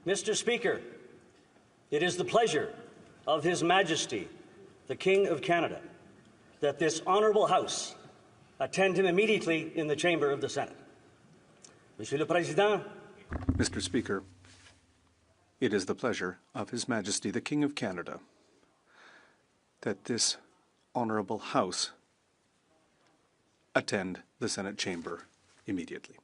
Mr. Speaker, it is the pleasure of His Majesty, the King of Canada, that this honourable House attend him immediately in the chamber of the Senate. Monsieur le Président. Mr. Speaker, it is the pleasure of His Majesty, the King of Canada, that this honourable House attend the Senate chamber immediately.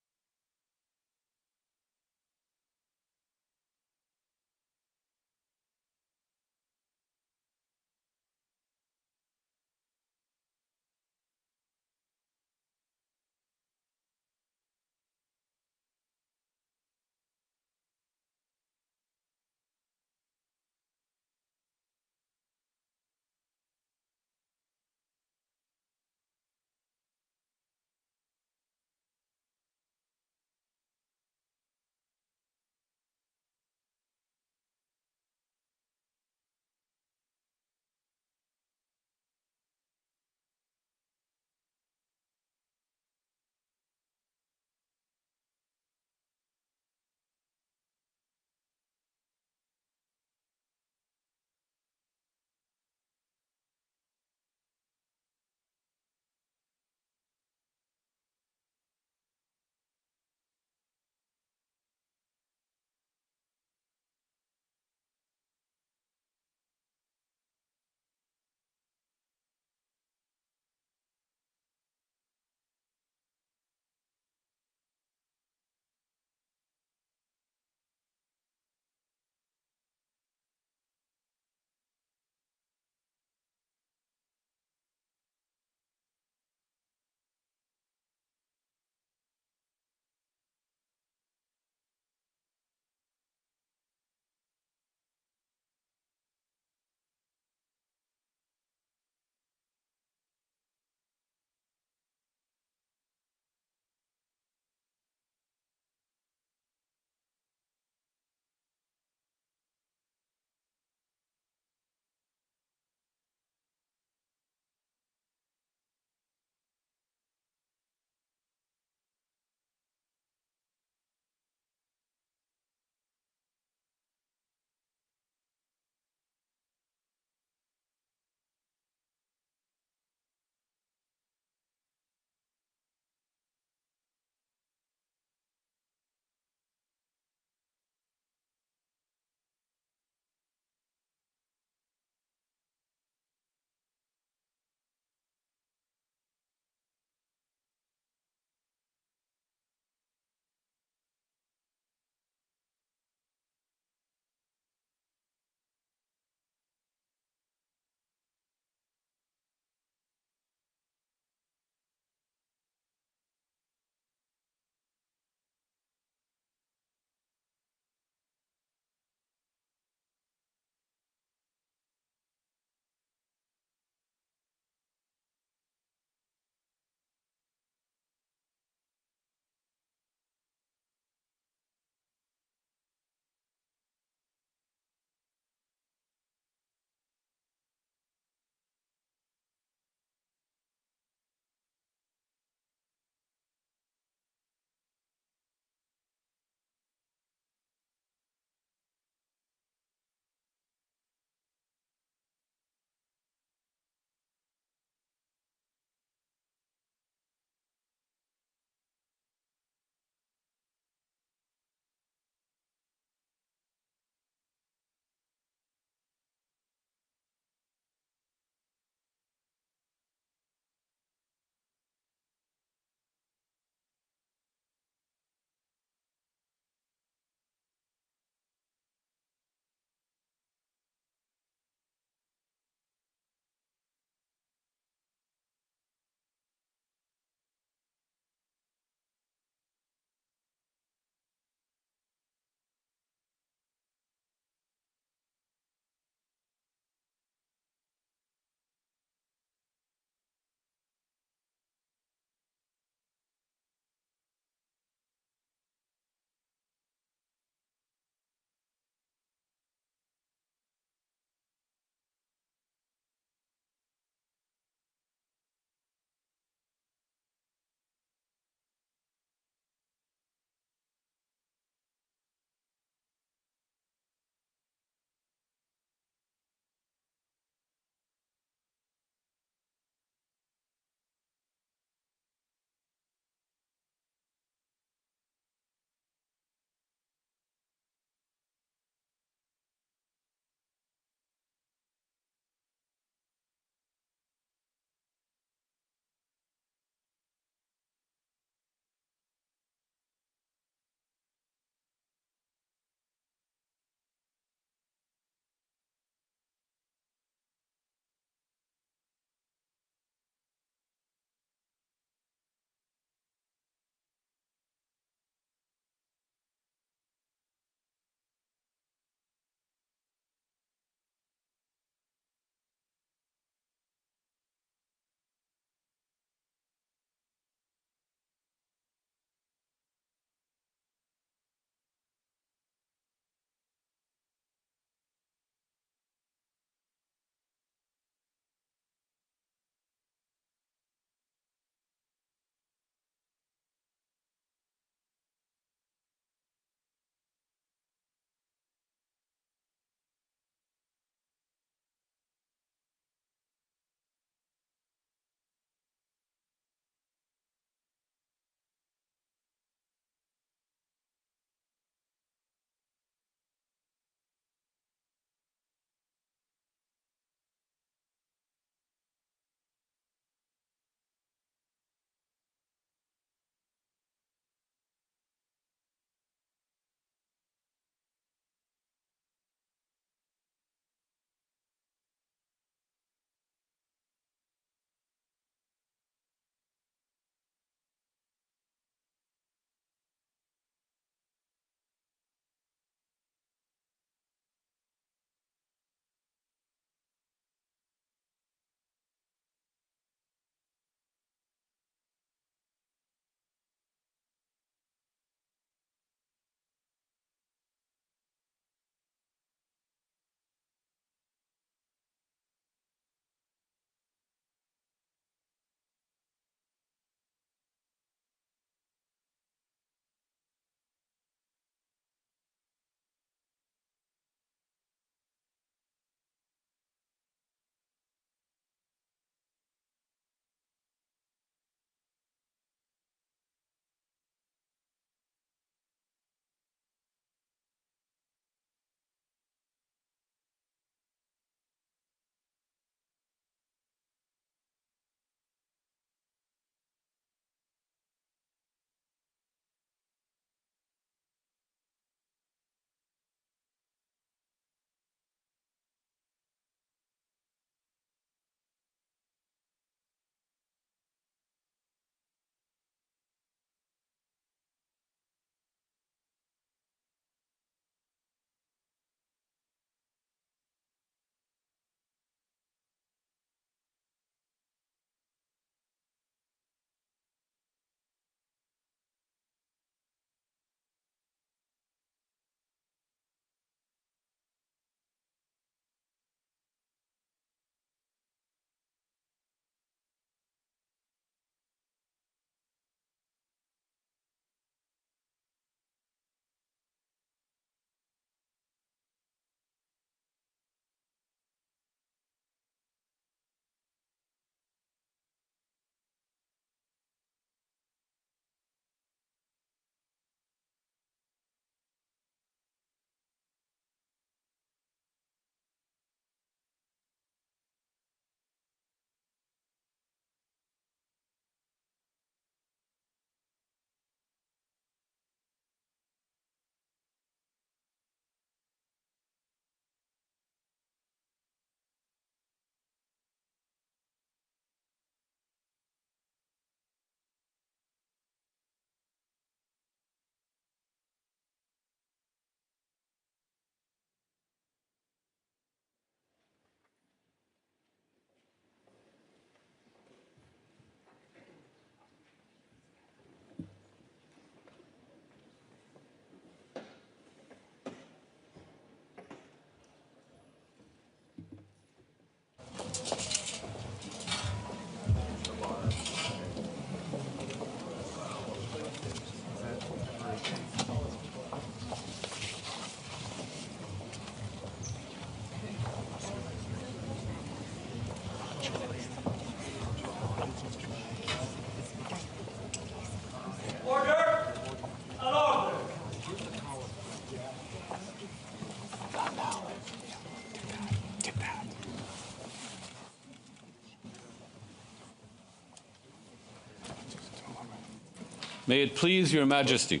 May it please your Majesty.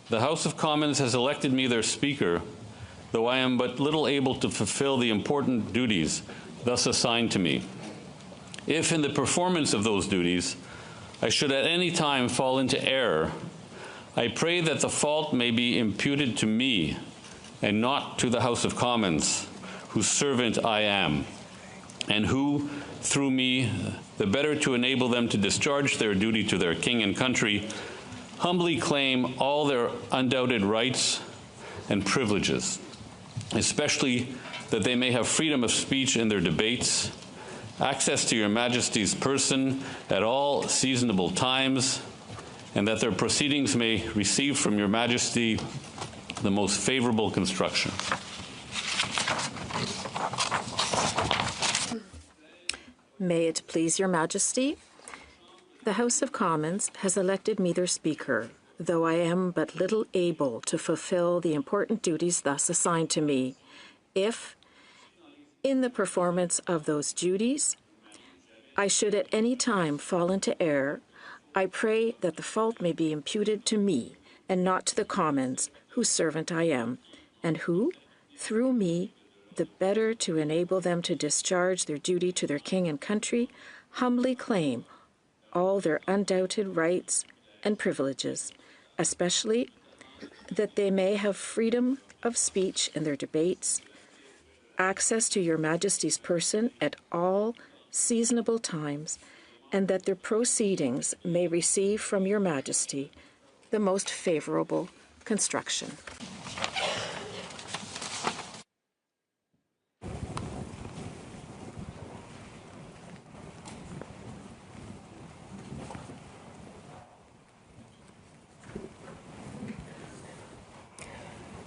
The House of Commons has elected me their Speaker, though I am but little able to fulfill the important duties thus assigned to me. If in the performance of those duties I should at any time fall into error, I pray that the fault may be imputed to me and not to the House of Commons, whose servant I am, and who, through me, the better to enable them to discharge their duty to their king and country, humbly claim all their undoubted rights and privileges, especially that they may have freedom of speech in their debates, access to your Majesty's person at all seasonable times, and that their proceedings may receive from your Majesty the most favorable construction. May it please your Majesty. The House of Commons has elected me their Speaker, though I am but little able to fulfill the important duties thus assigned to me. If, in the performance of those duties, I should at any time fall into error, I pray that the fault may be imputed to me and not to the Commons, whose servant I am, and who, through me, the better to enable them to discharge their duty to their king and country, humbly claim all their undoubted rights and privileges, especially that they may have freedom of speech in their debates, access to your Majesty's person at all seasonable times, and that their proceedings may receive from your Majesty the most favorable construction.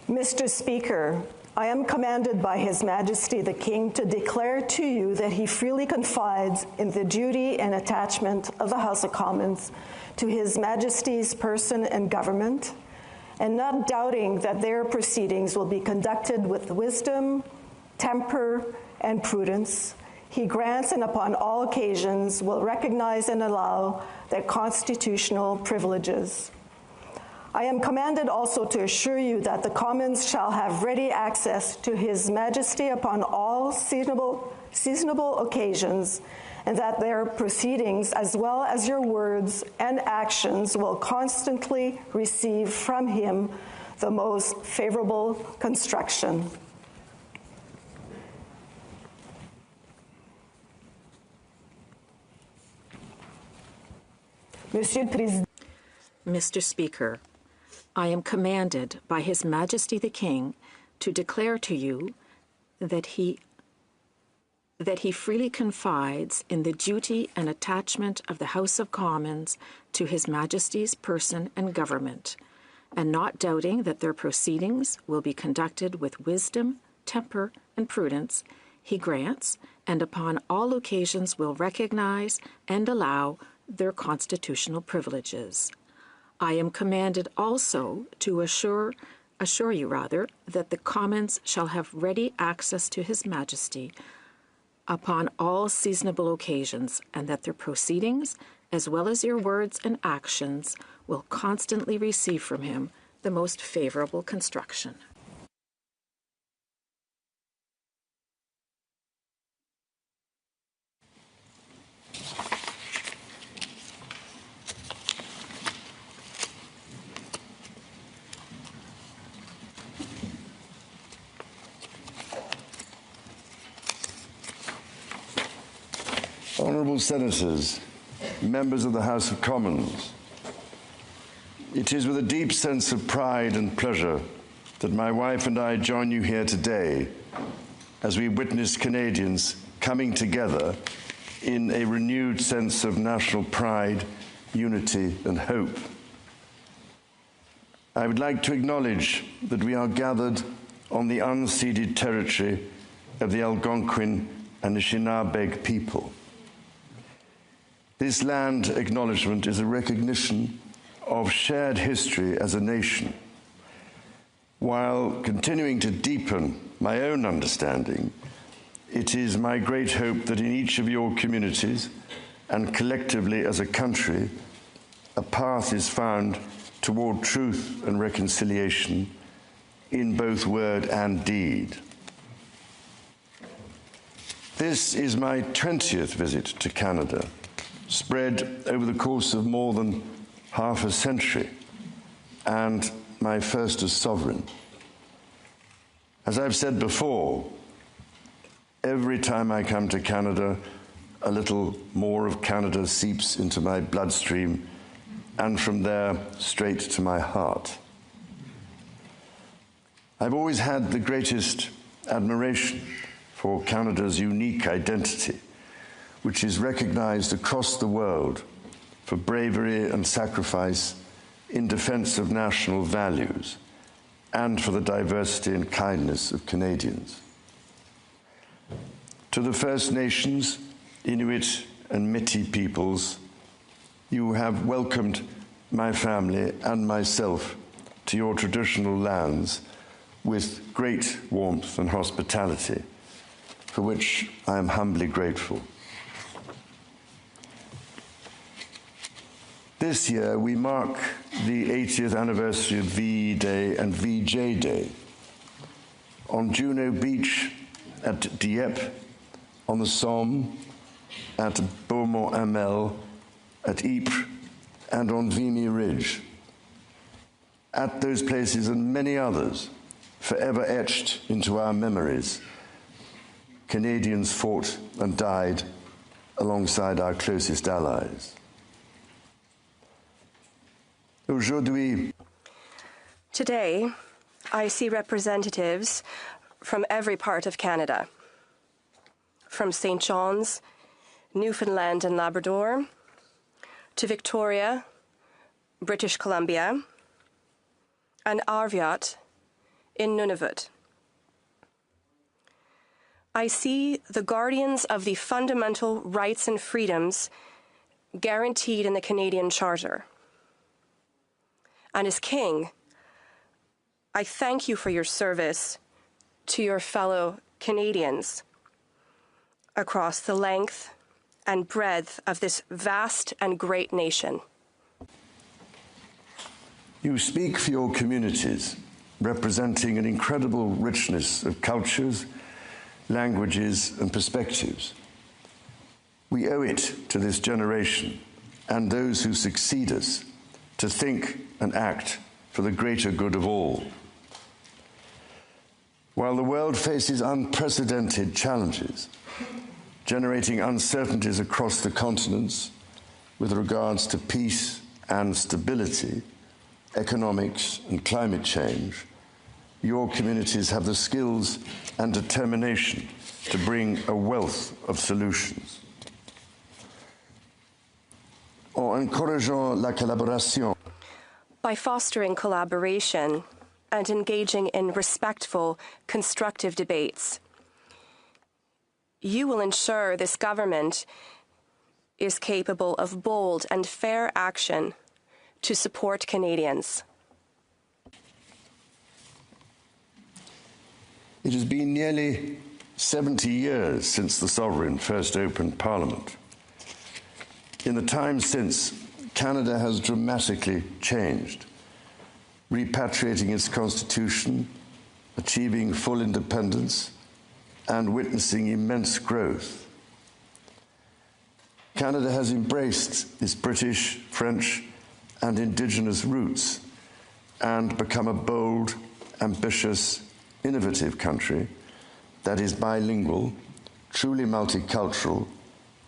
Mr. Speaker, I am commanded by His Majesty the King to declare to you that he freely confides in the duty and attachment of the House of Commons to His Majesty's person and government, and not doubting that their proceedings will be conducted with wisdom, temper, and prudence, he grants and upon all occasions will recognize and allow their constitutional privileges. I am commanded also to assure you that the Commons shall have ready access to His Majesty upon all seasonable occasions, and that their proceedings, as well as your words and actions, will constantly receive from him the most favorable construction. Mr. Speaker, I am commanded by His Majesty the King to declare to you that he freely confides in the duty and attachment of the House of Commons to His Majesty's person and government, and not doubting that their proceedings will be conducted with wisdom, temper, and prudence, he grants, and upon all occasions will recognize and allow their constitutional privileges. I am commanded also to assure you that the Commons shall have ready access to His Majesty upon all seasonable occasions, and that their proceedings, as well as your words and actions, will constantly receive from him the most favorable construction. Honourable Senators, members of the House of Commons, it is with a deep sense of pride and pleasure that my wife and I join you here today as we witness Canadians coming together in a renewed sense of national pride, unity, and hope. I would like to acknowledge that we are gathered on the unceded territory of the Algonquin and Anishinaabe people. This land acknowledgement is a recognition of shared history as a nation, while continuing to deepen my own understanding. It is my great hope that in each of your communities and collectively as a country, a path is found toward truth and reconciliation in both word and deed. This is my 20th visit to Canada, spread over the course of more than half a century, and my first as sovereign. As I've said before, every time I come to Canada, a little more of Canada seeps into my bloodstream, and from there straight to my heart. I've always had the greatest admiration for Canada's unique identity, which is recognized across the world for bravery and sacrifice in defense of national values and for the diversity and kindness of Canadians. To the First Nations, Inuit and Métis peoples, you have welcomed my family and myself to your traditional lands with great warmth and hospitality, for which I am humbly grateful. This year, we mark the 80th anniversary of VE Day and VJ Day. On Juno Beach, at Dieppe, on the Somme, at Beaumont-Hamel, at Ypres, and on Vimy Ridge. At those places and many others, forever etched into our memories, Canadians fought and died alongside our closest allies. Aujourd'hui, today, I see representatives from every part of Canada, from St. John's, Newfoundland and Labrador, to Victoria, British Columbia, and Arviat in Nunavut. I see the guardians of the fundamental rights and freedoms guaranteed in the Canadian Charter. And as King, I thank you for your service to your fellow Canadians across the length and breadth of this vast and great nation. You speak for your communities, representing an incredible richness of cultures, languages, and perspectives. We owe it to this generation and those who succeed us to think and act for the greater good of all. While the world faces unprecedented challenges, generating uncertainties across the continents with regards to peace and stability, economics and climate change, your communities have the skills and determination to bring a wealth of solutions. En encourageant la collaboration, by fostering collaboration and engaging in respectful, constructive debates, you will ensure this government is capable of bold and fair action to support Canadians. It has been nearly 70 years since the Sovereign first opened Parliament. In the time since, Canada has dramatically changed, repatriating its constitution, achieving full independence, and witnessing immense growth. Canada has embraced its British, French, and Indigenous roots and become a bold, ambitious, innovative country that is bilingual, truly multicultural,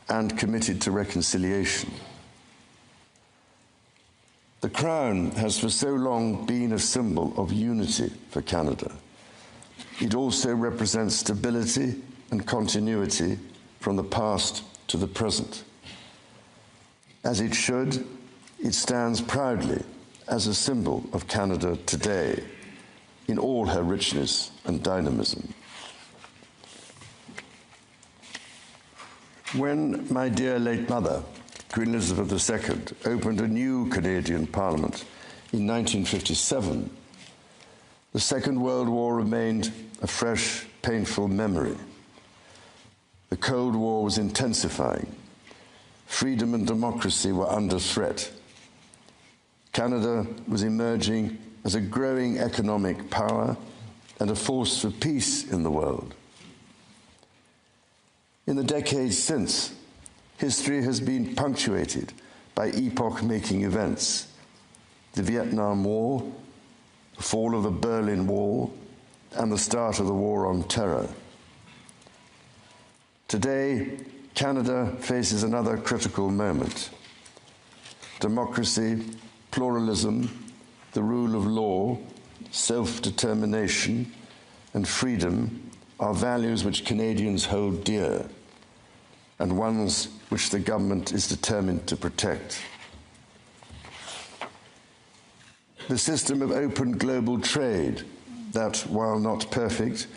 and committed to reconciliation. The Crown has for so long been a symbol of unity for Canada. It also represents stability and continuity from the past to the present. As it should, it stands proudly as a symbol of Canada today in all her richness and dynamism. When my dear late mother, Queen Elizabeth II, opened a new Canadian Parliament in 1957, the Second World War remained a fresh, painful memory. The Cold War was intensifying. Freedom and democracy were under threat. Canada was emerging as a growing economic power and a force for peace in the world. In the decades since, history has been punctuated by epoch-making events: the Vietnam War, the fall of the Berlin Wall, and the start of the War on Terror. Today, Canada faces another critical moment. Democracy, pluralism, the rule of law, self-determination, and freedom are values which Canadians hold dear, and ones which the government is determined to protect. The system of open global trade that, while not perfect,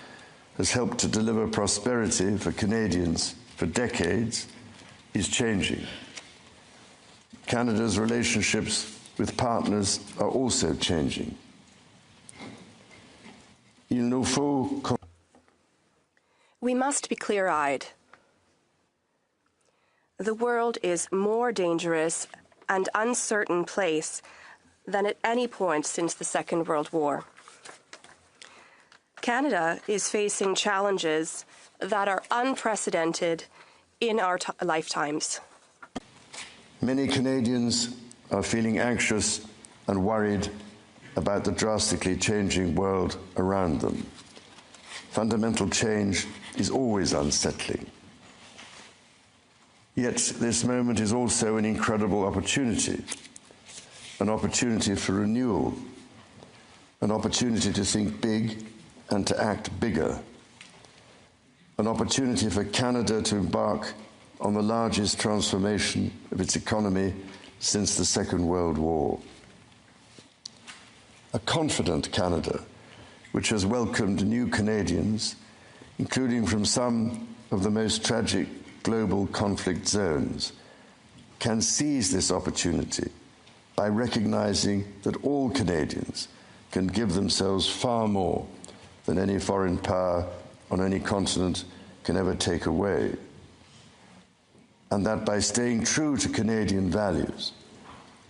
has helped to deliver prosperity for Canadians for decades, is changing. Canada's relationships with partners are also changing. We must be clear-eyed. The world is more dangerous and uncertain place than at any point since the Second World War. Canada is facing challenges that are unprecedented in our lifetimes. Many Canadians are feeling anxious and worried about the drastically changing world around them. Fundamental change is always unsettling. Yet this moment is also an incredible opportunity, an opportunity for renewal, an opportunity to think big and to act bigger, an opportunity for Canada to embark on the largest transformation of its economy since the Second World War. A confident Canada, which has welcomed new Canadians, including from some of the most tragic global conflict zones, can seize this opportunity by recognizing that all Canadians can give themselves far more than any foreign power on any continent can ever take away, and that by staying true to Canadian values,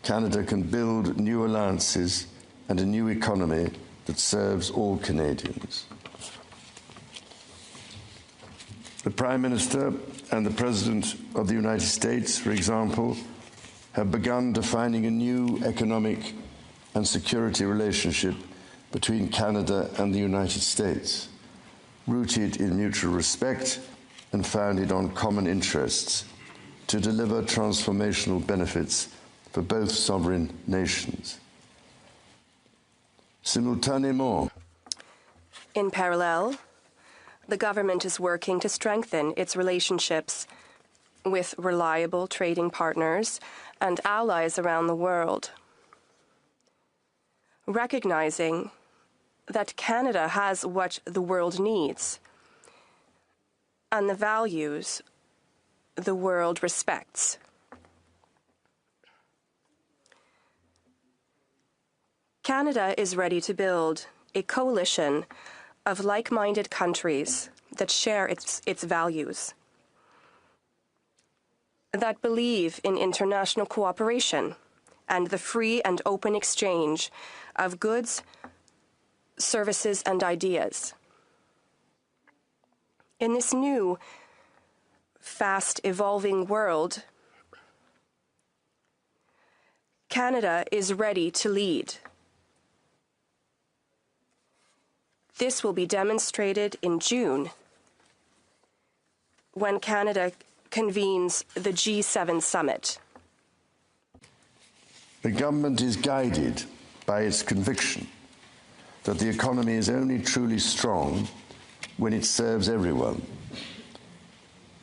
Canada can build new alliances and a new economy that serves all Canadians. The Prime Minister and the President of the United States, for example, have begun defining a new economic and security relationship between Canada and the United States, rooted in mutual respect and founded on common interests, to deliver transformational benefits for both sovereign nations. Simultanément, in parallel, the government is working to strengthen its relationships with reliable trading partners and allies around the world, recognizing that Canada has what the world needs and the values the world respects. Canada is ready to build a coalition of like-minded countries that share its values, that believe in international cooperation and the free and open exchange of goods, services, and ideas. In this new, fast-evolving world, Canada is ready to lead. This will be demonstrated in June, when Canada convenes the G7 summit. The government is guided by its conviction that the economy is only truly strong when it serves everyone.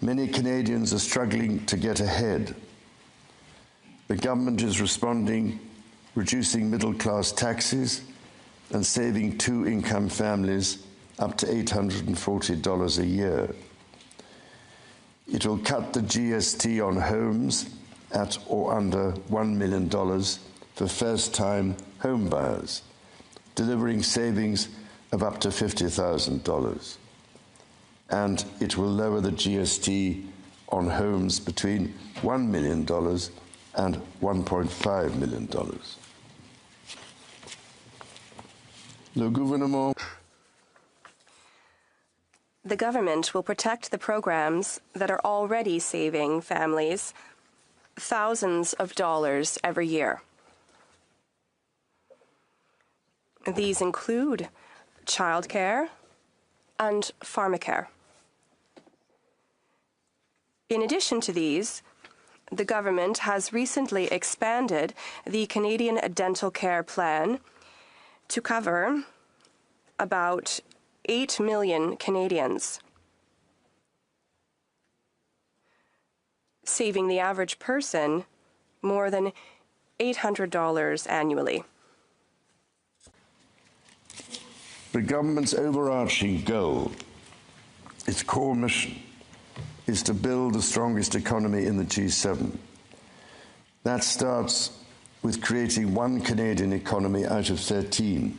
Many Canadians are struggling to get ahead. The government is responding, reducing middle-class taxes and saving two-income families up to $840 a year. It will cut the GST on homes at or under $1 million for first-time home buyers, delivering savings of up to $50,000. And it will lower the GST on homes between $1 million and $1.5 million. Le gouvernement. The government will protect the programs that are already saving families thousands of dollars every year. These include childcare and pharmacare. In addition to these, the government has recently expanded the Canadian Dental Care Plan to cover about 8 million Canadians, saving the average person more than $800 annually. The government's overarching goal, its core mission, is to build the strongest economy in the G7. That starts with creating one Canadian economy out of 13.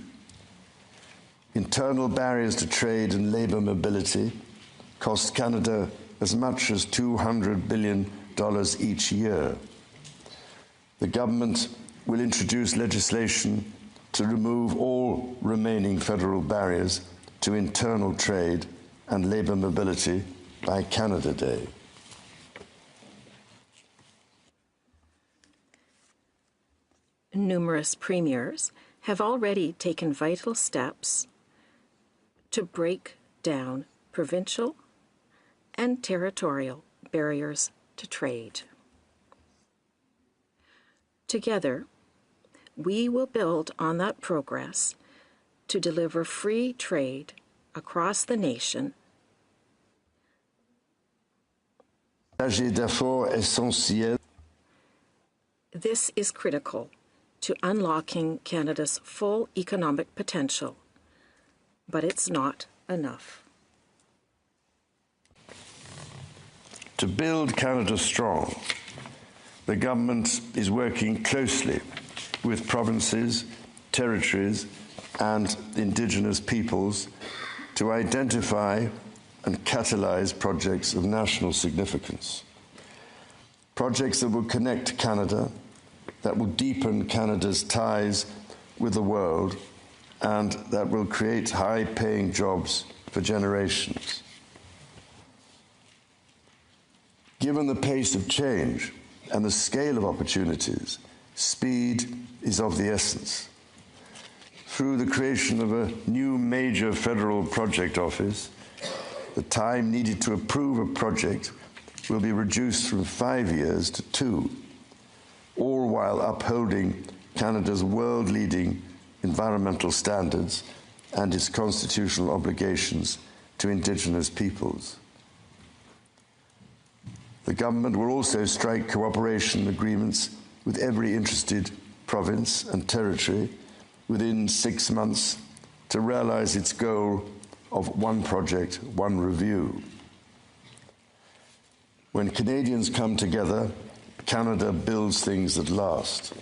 Internal barriers to trade and labour mobility cost Canada as much as $200 billion each year. The government will introduce legislation to remove all remaining federal barriers to internal trade and labour mobility by Canada Day. Numerous premiers have already taken vital steps to break down provincial and territorial barriers to trade. Together, we will build on that progress to deliver free trade across the nation. This is critical to unlocking Canada's full economic potential, but it's not enough. To build Canada strong, the government is working closely with provinces, territories, and Indigenous peoples to identify and catalyse projects of national significance. Projects that will connect Canada, that will deepen Canada's ties with the world, and that will create high-paying jobs for generations. Given the pace of change and the scale of opportunities, speed is of the essence. Through the creation of a new major federal project office, the time needed to approve a project will be reduced from 5 years to 2, all while upholding Canada's world-leading environmental standards and its constitutional obligations to Indigenous peoples. The government will also strike cooperation agreements with every interested province and territory within 6 months to realise its goal of one project, one review. When Canadians come together, Canada builds things that last.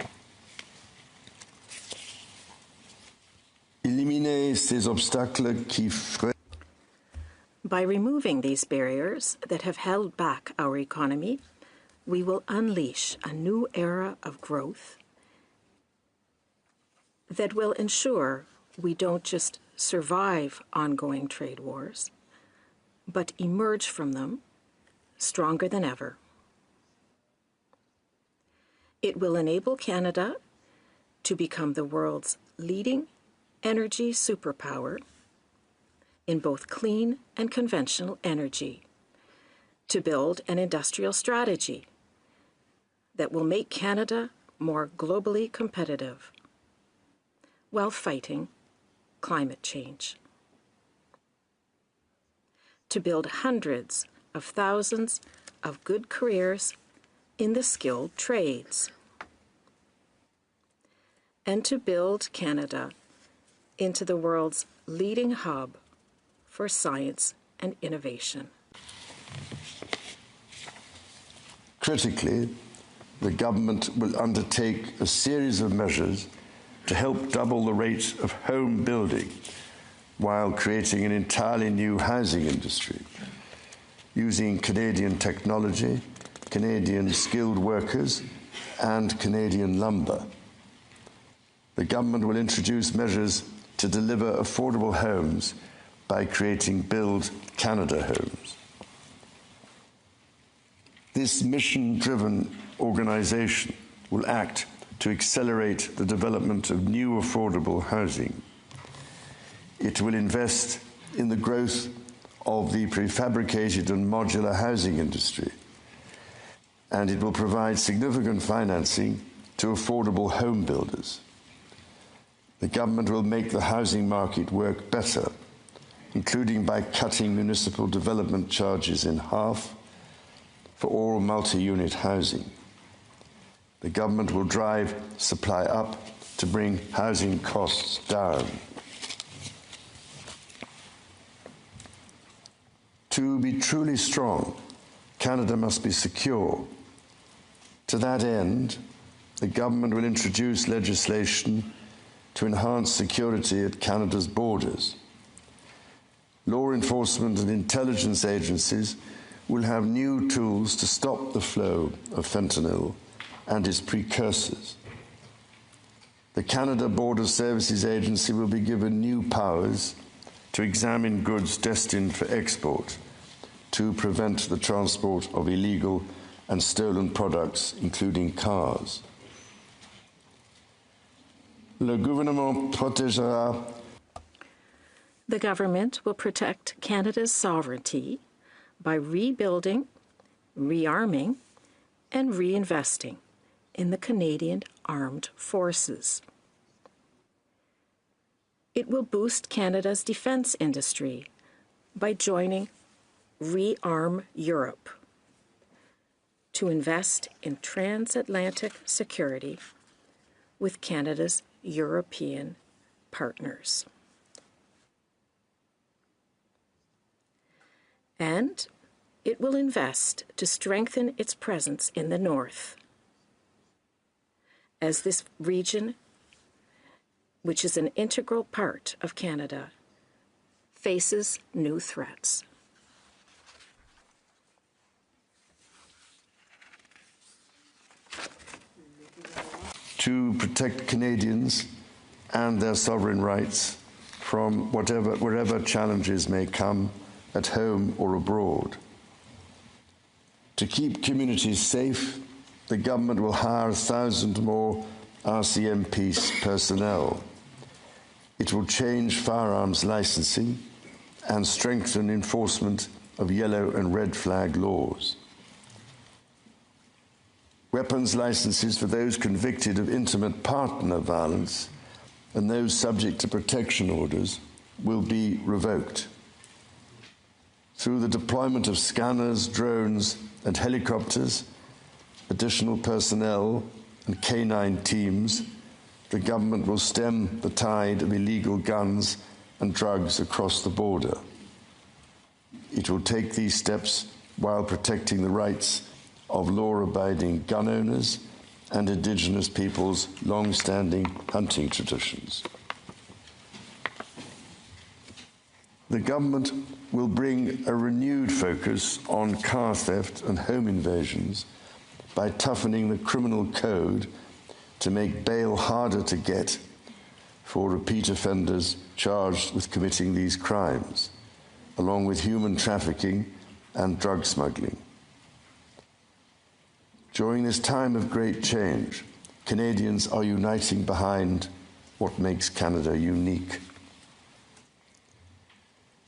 Éliminer ces obstacles qui freinent. By removing these barriers that have held back our economy, we will unleash a new era of growth that will ensure we don't just survive ongoing trade wars, but emerge from them stronger than ever. It will enable Canada to become the world's leading energy superpower in both clean and conventional energy, to build an industrial strategy that will make Canada more globally competitive while fighting climate change, to build hundreds of thousands of good careers in the skilled trades, and to build Canada into the world's leading hub for science and innovation. Critically, the government will undertake a series of measures to help double the rate of home building while creating an entirely new housing industry, using Canadian technology, Canadian skilled workers, and Canadian lumber. The government will introduce measures to deliver affordable homes by creating Build Canada Homes. This mission-driven organization will act to accelerate the development of new affordable housing. It will invest in the growth of the prefabricated and modular housing industry, and it will provide significant financing to affordable home builders. The government will make the housing market work better, including by cutting municipal development charges in half for all multi-unit housing. The government will drive supply up to bring housing costs down. To be truly strong, Canada must be secure. To that end, the government will introduce legislation to enhance security at Canada's borders. Law enforcement and intelligence agencies will have new tools to stop the flow of fentanyl and its precursors. The Canada Border Services Agency will be given new powers to examine goods destined for export to prevent the transport of illegal and stolen products, including cars. Le gouvernement protégera. The government will protect Canada's sovereignty by rebuilding, rearming, and reinvesting in the Canadian Armed Forces. It will boost Canada's defense industry by joining Rearm Europe to invest in transatlantic security with Canada's European partners. And it will invest to strengthen its presence in the north, as this region, which is an integral part of Canada, faces new threats. To protect Canadians and their sovereign rights from wherever challenges may come at home or abroad. To keep communities safe, the government will hire 1,000 more RCMP personnel. It will change firearms licensing and strengthen enforcement of yellow and red flag laws. Weapons licenses for those convicted of intimate partner violence and those subject to protection orders will be revoked. Through the deployment of scanners, drones, and helicopters, additional personnel, and canine teams, the government will stem the tide of illegal guns and drugs across the border. It will take these steps while protecting the rights of law-abiding gun owners and Indigenous peoples' long-standing hunting traditions. The government will bring a renewed focus on car theft and home invasions by toughening the criminal code to make bail harder to get for repeat offenders charged with committing these crimes, along with human trafficking and drug smuggling. During this time of great change, Canadians are uniting behind what makes Canada unique.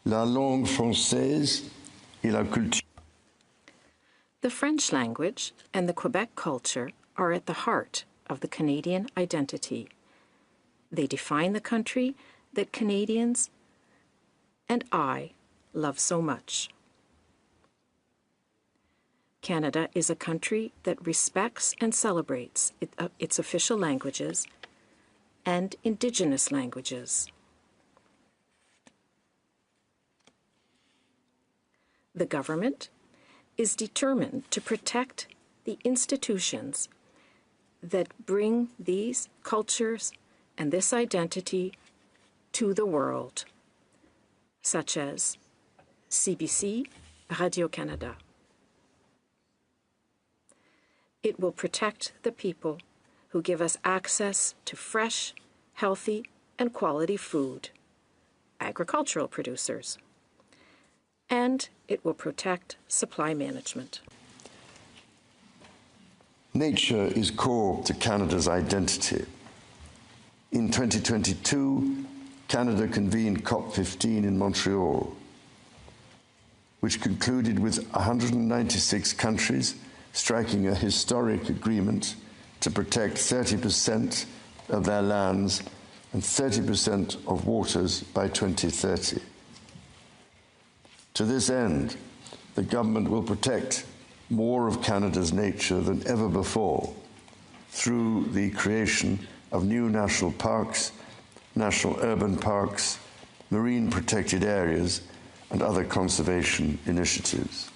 La langue française et la culture. The French language and the Quebec culture are at the heart of the Canadian identity. They define the country that Canadians and I love so much. Canada is a country that respects and celebrates its official languages and Indigenous languages. The government is determined to protect the institutions that bring these cultures and this identity to the world, such as CBC, Radio-Canada. It will protect the people who give us access to fresh, healthy, and quality food, agricultural producers, and it will protect supply management. Nature is core to Canada's identity. In 2022, Canada convened COP15 in Montreal, which concluded with 196 countries striking a historic agreement to protect 30% of their lands and 30% of waters by 2030. To this end, the government will protect more of Canada's nature than ever before through the creation of new national parks, national urban parks, marine protected areas, and other conservation initiatives.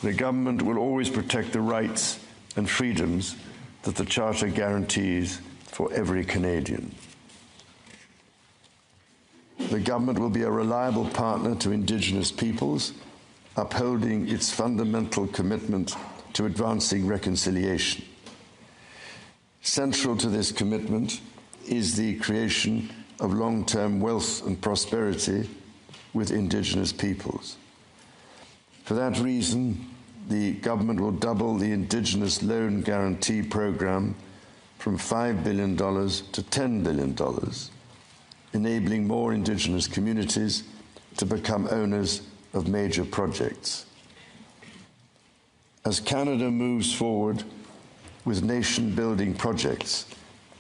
The government will always protect the rights and freedoms that the Charter guarantees for every Canadian. The government will be a reliable partner to Indigenous peoples, upholding its fundamental commitment to advancing reconciliation. Central to this commitment is the creation of long-term wealth and prosperity with Indigenous peoples. For that reason, the government will double the Indigenous Loan Guarantee Program from $5 billion to $10 billion, enabling more Indigenous communities to become owners of major projects. As Canada moves forward with nation-building projects,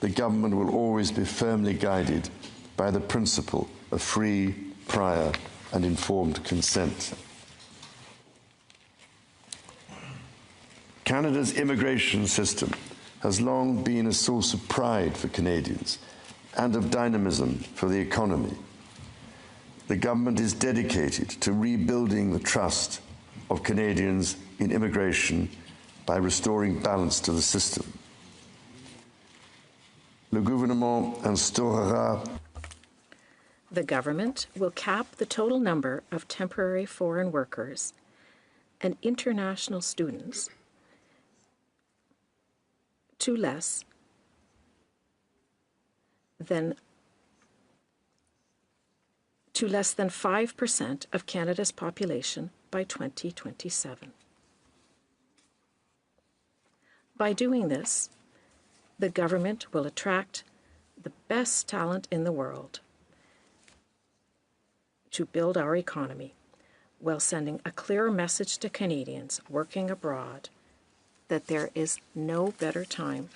the government will always be firmly guided by the principle of free, prior, and informed consent. Canada's immigration system has long been a source of pride for Canadians and of dynamism for the economy. The government is dedicated to rebuilding the trust of Canadians in immigration by restoring balance to the system. Le gouvernement instaurera. The government will cap the total number of temporary foreign workers and international students to less than 5% of Canada's population by 2027. By doing this, the government will attract the best talent in the world to build our economy, while sending a clear message to Canadians working abroad that there is no better time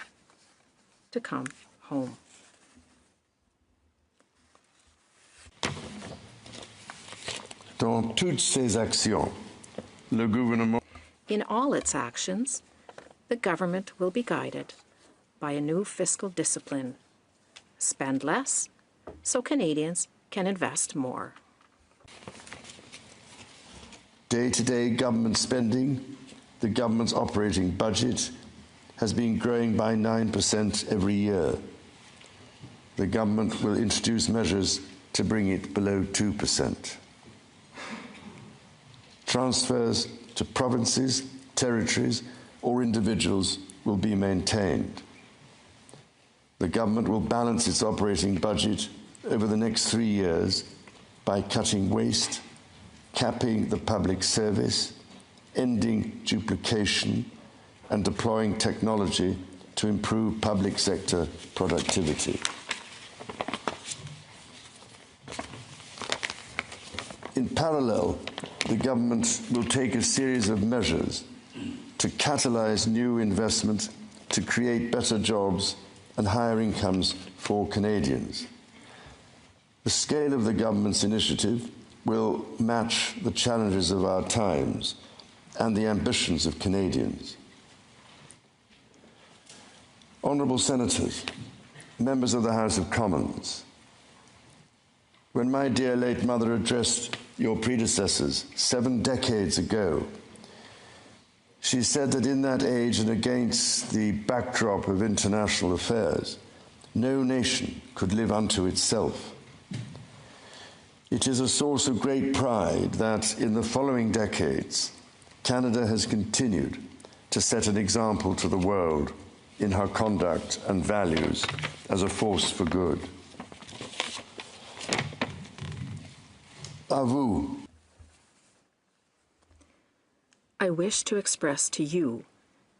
to come home. Dans toutes ses actions, le gouvernement. In all its actions, the government will be guided by a new fiscal discipline. Spend less so Canadians can invest more. Day-to-day government spending, the government's operating budget, has been growing by 9% every year. The government will introduce measures to bring it below 2%. Transfers to provinces, territories, or individuals will be maintained. The government will balance its operating budget over the next 3 years by cutting waste, capping the public service, ending duplication, and deploying technology to improve public sector productivity. In parallel, the government will take a series of measures to catalyze new investment, to create better jobs and higher incomes for Canadians. The scale of the government's initiative will match the challenges of our times and the ambitions of Canadians. Honourable Senators, members of the House of Commons, when my dear late mother addressed your predecessors 7 decades ago, she said that in that age and against the backdrop of international affairs, no nation could live unto itself. It is a source of great pride that in the following decades, Canada has continued to set an example to the world in her conduct and values as a force for good. À vous. I wish to express to you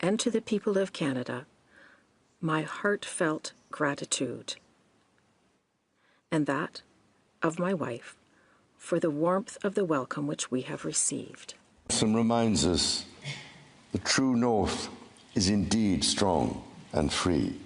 and to the people of Canada my heartfelt gratitude, and that of my wife, for the warmth of the welcome which we have received. And reminds us the true North is indeed strong and free.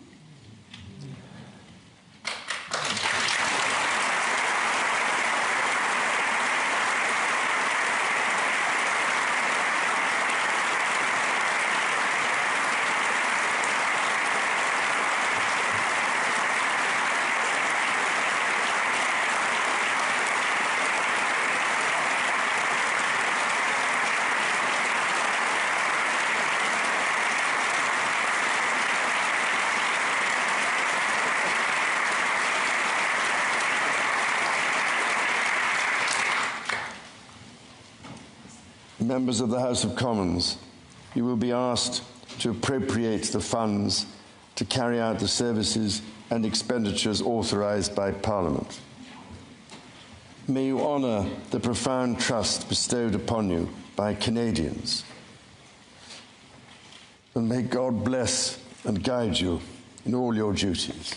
Members of the House of Commons, you will be asked to appropriate the funds to carry out the services and expenditures authorised by Parliament. May you honour the profound trust bestowed upon you by Canadians. And may God bless and guide you in all your duties.